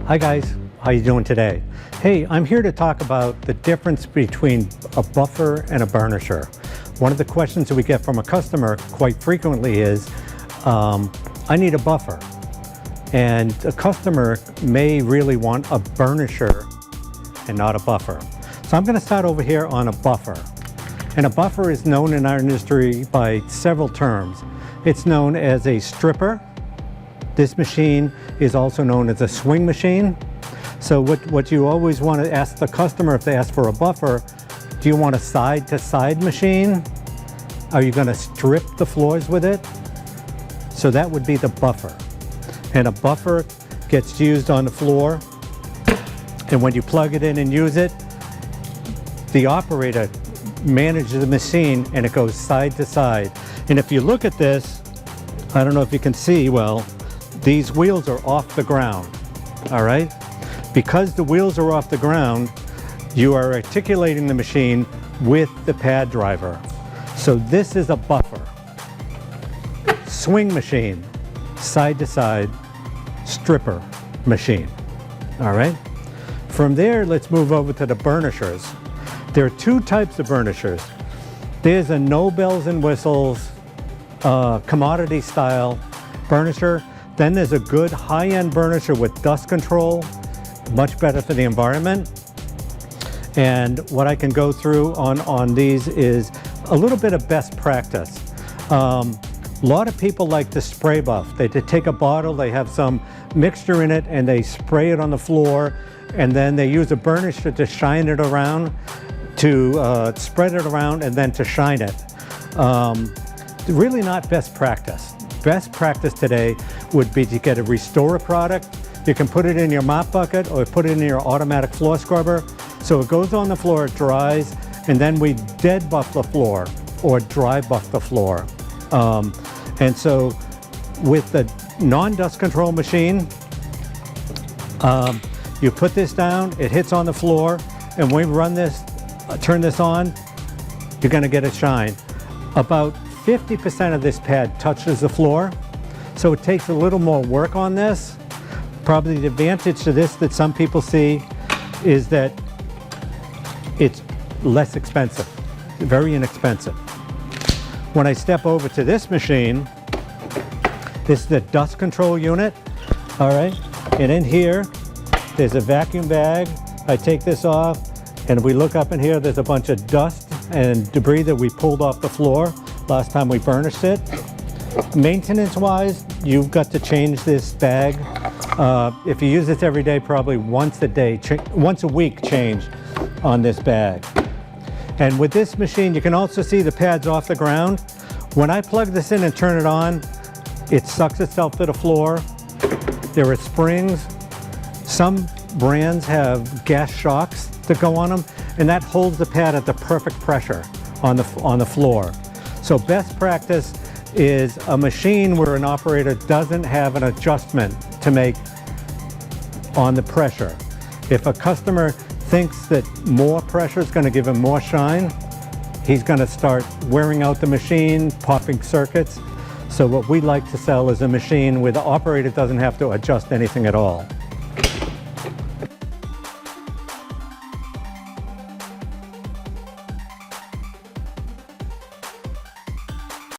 Hi guys, how you doing today? Hey, I'm here to talk about the difference between a buffer and a burnisher. One of the questions that we get from a customer quite frequently is, I need a buffer. And a customer may really want a burnisher and not a buffer. So I'm going to start over here on a buffer. And a buffer is known in our industry by several terms. It's known as a stripper. This machine is also known as a swing machine. So what you always want to ask the customer if they ask for a buffer, do you want a side-to-side machine? Are you going to strip the floors with it? So that would be the buffer. And a buffer gets used on the floor. And when you plug it in and use it, the operator manages the machine and it goes side to side. And if you look at this, I don't know if you can see well, these wheels are off the ground, all right? Because the wheels are off the ground, you are articulating the machine with the pad driver. So this is a buffer. Swing machine, side to side, stripper machine, all right? From there, let's move over to the burnishers. There are two types of burnishers. There's a no bells and whistles, commodity style burnisher. Then there's a good high-end burnisher with dust control, much better for the environment. And what I can go through on these is a little bit of best practice. A lot of people like to spray buff. They take a bottle, they have some mixture in it, and they spray it on the floor, and then they use a burnisher to shine it around, to spread it around, and then to shine it. Really not best practice. Best practice today would be to get a Restorer product. You can put it in your mop bucket or put it in your automatic floor scrubber. So it goes on the floor, it dries, and then we dead buff the floor or dry buff the floor. And so with the non-dust control machine, you put this down, it hits on the floor, and when we run this, turn this on, you're gonna get a shine. About 50% of this pad touches the floor, so it takes a little more work on this. Probably the advantage to this that some people see is that it's less expensive, very inexpensive. When I step over to this machine, this is the dust control unit, all right? And in here, there's a vacuum bag. I take this off, and we look up in here, there's a bunch of dust and debris that we pulled off the floor last time we burnished it. Maintenance-wise, you've got to change this bag. If you use this every day, probably once a week change on this bag. And with this machine, you can also see the pads off the ground. When I plug this in and turn it on, it sucks itself to the floor. There are springs. Some brands have gas shocks that go on them, and that holds the pad at the perfect pressure on the floor. So best practice is a machine where an operator doesn't have an adjustment to make on the pressure. If a customer thinks that more pressure is going to give him more shine, he's going to start wearing out the machine, popping circuits. So what we like to sell is a machine where the operator doesn't have to adjust anything at all.